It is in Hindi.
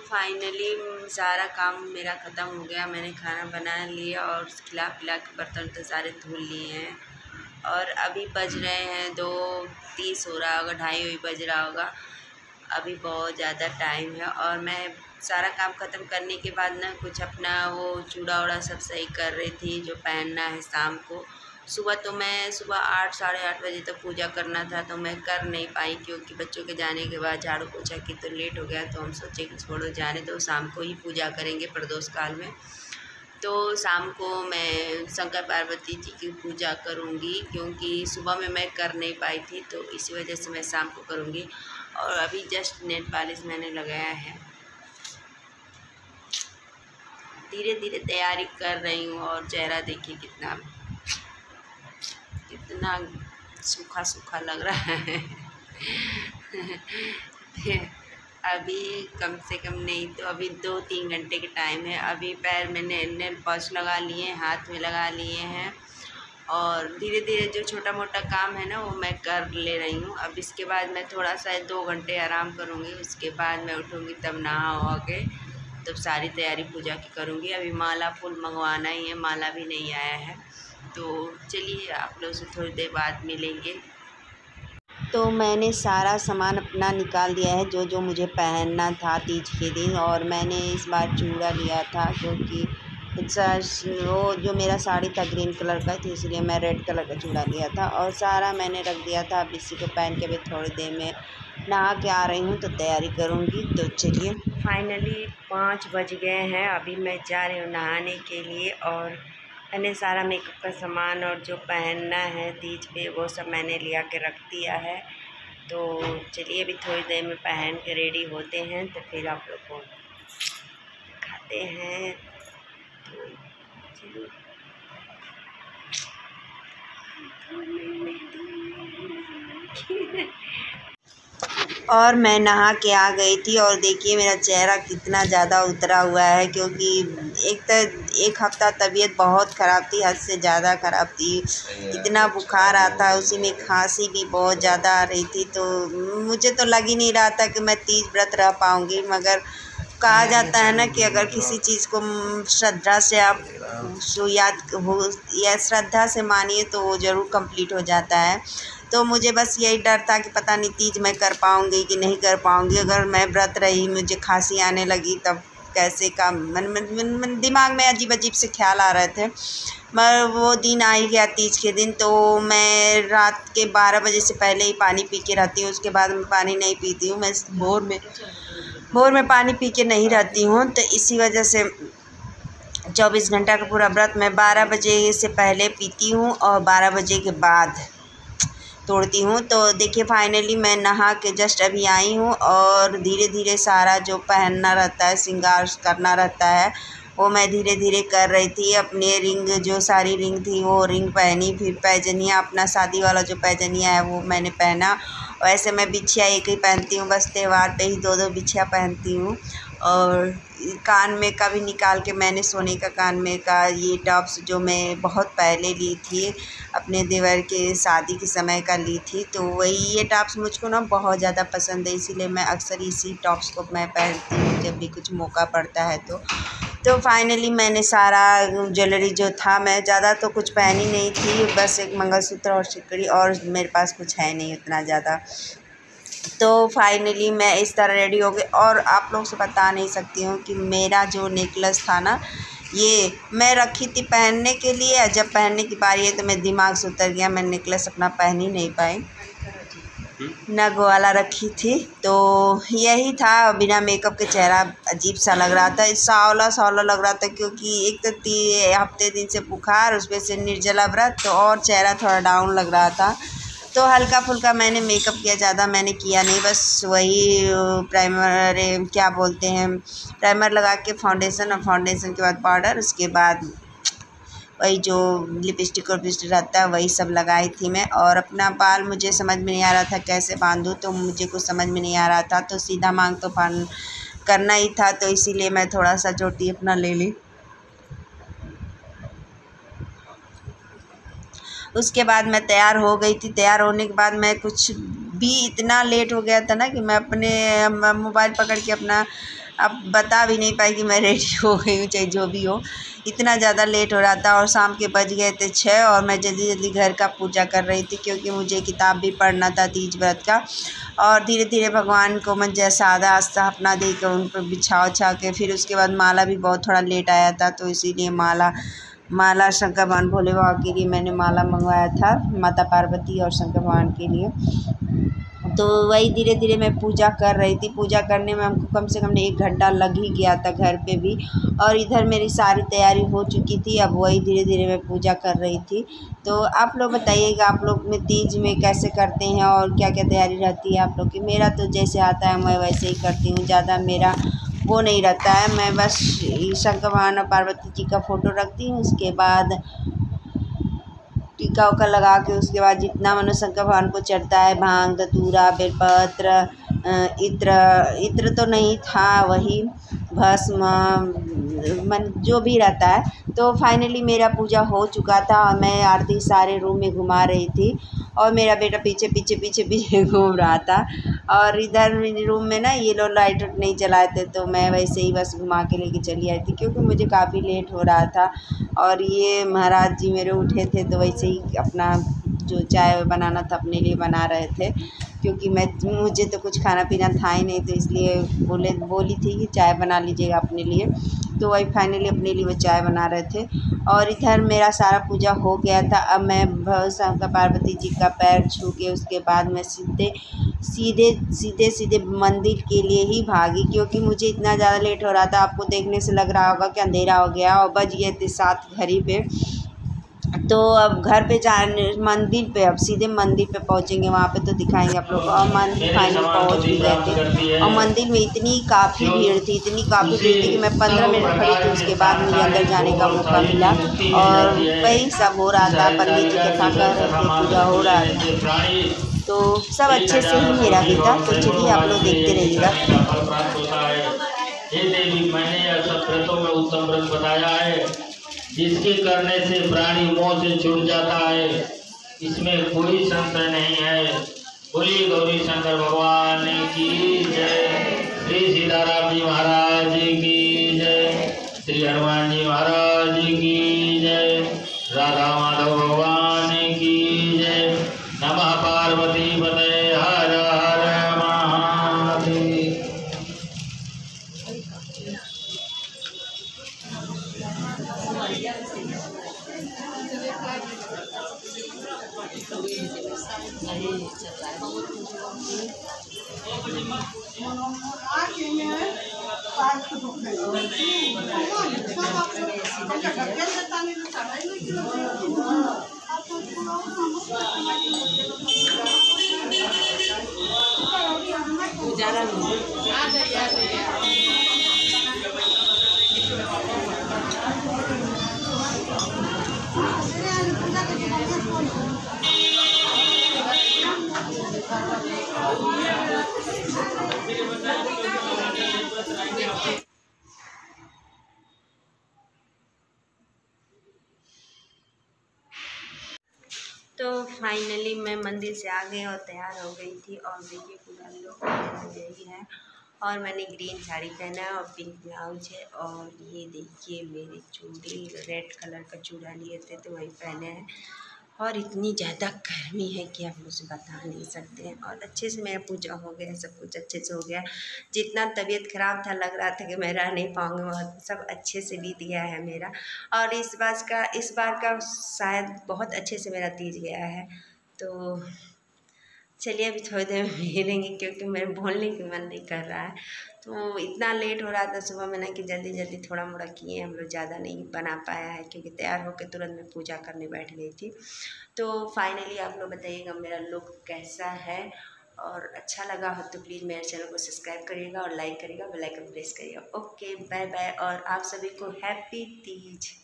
फाइनली सारा काम मेरा ख़त्म हो गया। मैंने खाना बना लिया और खिला पिला के बर्तन तो सारे धुल लिए हैं। और अभी बज रहे हैं 2:30 हो रहा होगा, 2:30 बज रहा होगा। अभी बहुत ज़्यादा टाइम है और मैं सारा काम ख़त्म करने के बाद ना कुछ अपना वो चूड़ा वूड़ा सब सही कर रही थी जो पहनना है शाम को। सुबह 8 साढ़े 8 बजे तक पूजा करना था तो मैं कर नहीं पाई, क्योंकि बच्चों के जाने के बाद झाड़ू पोछा की तो लेट हो गया। तो हम सोचे कि छोड़ो जाने दो, शाम को ही पूजा करेंगे प्रदोष काल में। तो शाम को मैं शंकर पार्वती जी की पूजा करूँगी, क्योंकि सुबह में मैं कर नहीं पाई थी, तो इसी वजह से मैं शाम को करूँगी। और अभी जस्ट नेल पॉलिश मैंने लगाया है, धीरे धीरे तैयारी कर रही हूँ। और चेहरा देखिए कितना सूखा सूखा लग रहा है। अभी कम से कम नहीं तो अभी 2-3 घंटे के टाइम है। अभी पैर में नेल पॉलिश लगा लिए, हाथ में लगा लिए हैं और धीरे धीरे जो छोटा मोटा काम है ना वो मैं कर ले रही हूँ। अब इसके बाद मैं थोड़ा सा 2 घंटे आराम करूँगी, उसके बाद मैं उठूँगी, तब नहा वहा के तब सारी तैयारी पूजा की करूँगी। अभी माला फूल मंगवाना ही है, माला भी नहीं आया है। तो चलिए आप लोग से थोड़ी देर बाद मिलेंगे। तो मैंने सारा सामान अपना निकाल दिया है जो जो मुझे पहनना था तीज के दिन। और मैंने इस बार चूड़ा लिया था, क्योंकि वो जो मेरा साड़ी था ग्रीन कलर का, तो इसलिए मैं रेड कलर का चूड़ा लिया था और सारा मैंने रख दिया था। अब इसी को पहन के भी थोड़ी देर में नहा के आ रही हूँ तो तैयारी करूँगी। तो चलिए, फाइनली 5 बज गए हैं। अभी मैं जा रही हूँ नहाने के लिए और मैंने सारा मेकअप का सामान और जो पहनना है तीज पे वो सब मैंने लिया के रख दिया है। तो चलिए अभी थोड़ी देर में पहन के रेडी होते हैं तो फिर आप लोग को दिखाते हैं। तो चलिए, और मैं नहा के आ गई थी और देखिए मेरा चेहरा कितना ज़्यादा उतरा हुआ है, क्योंकि एक हफ़्ता तबीयत बहुत ख़राब थी, हद से ज़्यादा ख़राब थी। इतना बुखार आता है, उसी में खांसी भी बहुत ज़्यादा आ रही थी। तो मुझे तो लग ही नहीं रहा था कि मैं तीज व्रत रह पाऊँगी। मगर कहा जाता है ना कि अगर किसी चीज़ को श्रद्धा से आप याद हो या श्रद्धा से मानिए तो वो ज़रूर कंप्लीट हो जाता है। तो मुझे बस यही डर था कि पता नहीं तीज मैं कर पाऊँगी कि नहीं कर पाऊँगी। अगर मैं व्रत रही, मुझे खांसी आने लगी, तब कैसे का मन दिमाग में अजीब अजीब से ख्याल आ रहे थे। मगर वो दिन आ ही गया तीज के दिन। तो मैं रात के 12 बजे से पहले ही पानी पी के रहती हूँ, उसके बाद मैं पानी नहीं पीती हूँ। मैं भोर में पानी पी के नहीं रहती हूँ, तो इसी वजह से 24 घंटा का पूरा व्रत मैं 12 बजे से पहले पीती हूँ और 12 बजे के बाद तोड़ती हूँ। तो देखिए फाइनली मैं नहा के जस्ट अभी आई हूँ और धीरे धीरे सारा जो पहनना रहता है, श्रृंगार करना रहता है, वो मैं धीरे धीरे कर रही थी। अपने रिंग, जो सारी रिंग थी वो रिंग पहनी, फिर पैजनिया, अपना शादी वाला जो पैजनिया है वो मैंने पहना। वैसे मैं बिछिया एक ही पहनती हूँ, बस त्यौहार पे ही 2-2 बिछिया पहनती हूँ। और कान में का भी निकाल के मैंने सोने का कान में का ये टॉप्स जो मैं बहुत पहले ली थी, अपने देवर के शादी के समय का ली थी। तो वही ये टॉप्स मुझको ना बहुत ज़्यादा पसंद है, इसीलिए मैं अक्सर इसी टॉप्स को मैं पहनती हूँ जब भी कुछ मौका पड़ता है। तो फाइनली मैंने सारा ज्वेलरी जो था, मैं ज़्यादा तो कुछ पहनी नहीं थी, बस एक मंगलसूत्र और सिकड़ी, और मेरे पास कुछ है नहीं उतना ज़्यादा। तो फाइनली मैं इस तरह रेडी हो गई। और आप लोग से बता नहीं सकती हूँ कि मेरा जो नेकलेस था ना, ये मैं रखी थी पहनने के लिए, जब पहनने की बारी है तो मेरे दिमाग से उतर गया, मैं नेकलेस अपना पहन ही नहीं पाई, नग वाला रखी थी। तो यही था, बिना मेकअप के चेहरा अजीब सा लग रहा था, सांवला सांवला लग रहा था, क्योंकि एक तो हफ्ते दिन से बुखार, उसमें से निर्जला व्रत, तो और चेहरा थोड़ा डाउन लग रहा था। तो हल्का फुल्का मैंने मेकअप किया, ज़्यादा मैंने किया नहीं, बस वही प्राइमर, क्या बोलते हैं, प्राइमर लगा के फाउंडेशन, और फाउंडेशन के बाद पाउडर, उसके बाद वही जो लिपस्टिक और लिपस्टिक रहता है वही सब लगाई थी मैं। और अपना बाल मुझे समझ में नहीं आ रहा था कैसे बांधूँ, तो मुझे कुछ समझ में नहीं आ रहा था, तो सीधा मांग तो करना ही था, तो इसीलिए मैं थोड़ा सा चोटी अपना ले ली। उसके बाद मैं तैयार हो गई थी। तैयार होने के बाद मैं कुछ भी इतना लेट हो गया था ना कि मैं अपने मोबाइल पकड़ के अपना अब बता भी नहीं पाई कि मैं रेडी हो गई हूँ, चाहे जो भी हो। इतना ज़्यादा लेट हो रहा था और शाम के बज गए थे 6 और मैं जल्दी जल्दी घर का पूजा कर रही थी क्योंकि मुझे किताब भी पढ़ना था तीज व्रत का। और धीरे धीरे भगवान को मैं जैसा आधा आस्था अपना दे कर उन पर बिछा उछा के, फिर उसके बाद माला भी बहुत थोड़ा लेट आया था तो इसीलिए माला शंकर भगवान भोले बाबा के लिए मैंने माला मंगवाया था, माता पार्वती और शंकर भगवान के लिए। तो वही धीरे धीरे मैं पूजा कर रही थी। पूजा करने में हमको कम से कम 1 घंटा लग ही गया था घर पे भी, और इधर मेरी सारी तैयारी हो चुकी थी। अब वही धीरे धीरे मैं पूजा कर रही थी। तो आप लोग बताइएगा, आप लोग में तीज में कैसे करते हैं और क्या क्या तैयारी रहती है आप लोग की। मेरा तो जैसे आता है मैं वैसे ही करती हूँ, ज़्यादा मेरा वो नहीं रहता है। मैं बस शंकर भगवान और पार्वती जी का फ़ोटो रखती हूँ, उसके बाद टीका उका लगा के, उसके बाद जितना मनो शंकर भगवान को चढ़ता है, भांग धतूरा बेलपत्र इत्र तो नहीं था, वही भस्म मन जो भी रहता है। तो फाइनली मेरा पूजा हो चुका था और मैं आरती सारे रूम में घुमा रही थी और मेरा बेटा पीछे पीछे पीछे पीछे घूम रहा था। और इधर रूम में ना ये लोग लाइट नहीं जलाए थे तो मैं वैसे ही बस घुमा के लेके चली आई थी क्योंकि मुझे काफ़ी लेट हो रहा था। और ये महाराज जी मेरे उठे थे तो वैसे ही अपना जो चाय बनाना था अपने लिए बना रहे थे, क्योंकि मुझे तो कुछ खाना पीना था ही नहीं, तो इसलिए बोली थी कि चाय बना लीजिएगा अपने लिए। तो वही फाइनली अपने लिए वो चाय बना रहे थे। और इधर मेरा सारा पूजा हो गया था। अब मैं शंकर पार्वती जी का पैर छू के उसके बाद मैं सीधे मंदिर के लिए ही भागी, क्योंकि मुझे इतना ज़्यादा लेट हो रहा था। आपको देखने से लग रहा होगा कि अंधेरा हो गया और बज गए थे 7 घड़ी पे। तो अब घर पे जाने मंदिर पे, अब सीधे मंदिर पे पहुंचेंगे, वहाँ पे तो दिखाएंगे आप लोग को। और मंदिर फाइनल पहुंच भी गए थे और मंदिर में इतनी काफ़ी भीड़ थी कि मैं 15 मिनट खड़ी थी, उसके बाद मुझे अंदर जाने का मौका मिला। और वही सब हो रहा था, पंडित जी कथा कर रहे थे, पूजा हो रहा था, तो सब अच्छे से ही मेरा बीता। तो चलिए आप लोग देखते रहिएगा। हे देवी, मैंने यह सब व्रतों में उत्तम व्रत बताया है जिसके करने से प्राणी मोह से छूट जाता है, इसमें कोई संशय नहीं है। बोलिए गौरी शंकर भगवान की जय, श्री सीताराम जी महाराज की जय, श्री हनुमान जी महाराज की जय, राधा माधव भगवान की जय। नमः पार्वती पतये, हर हर महादेव। तो फाइनली मैं मंदिर से आ गई और तैयार हो गई थी, और देखिए पूरा लोग यही है। और मैंने ग्रीन साड़ी पहना है और पिंक ब्लाउज है, और ये देखिए मेरे चूड़ी रेड कलर का चूड़ा लिए थे तो वही पहने हैं। और इतनी ज़्यादा गर्मी है कि आप मुझे बता नहीं सकते हैं। और अच्छे से मेरा पूजा हो गया, सब कुछ अच्छे से हो गया। जितना तबीयत ख़राब था, लग रहा था कि मैं रह नहीं पाऊँगी, वह सब अच्छे से बीत गया है मेरा। और इस बार का शायद बहुत अच्छे से मेरा तीज गया है। तो चलिए अभी थोड़ी देर में मिलेंगे क्योंकि मेरे बोलने की मन नहीं कर रहा है। तो इतना लेट हो रहा था सुबह में ना कि जल्दी जल्दी थोड़ा मोड़ा किए हम लोग, ज़्यादा नहीं बना पाया है क्योंकि तैयार होकर तुरंत मैं पूजा करने बैठ गई थी। तो फाइनली आप लोग बताइएगा मेरा लुक कैसा है, और अच्छा लगा हो तो प्लीज़ मेरे चैनल को सब्सक्राइब करिएगा और लाइक करिएगा, बेल आइकन प्रेस करिएगा। ओके बाय बाय, और आप सभी को हैप्पी तीज।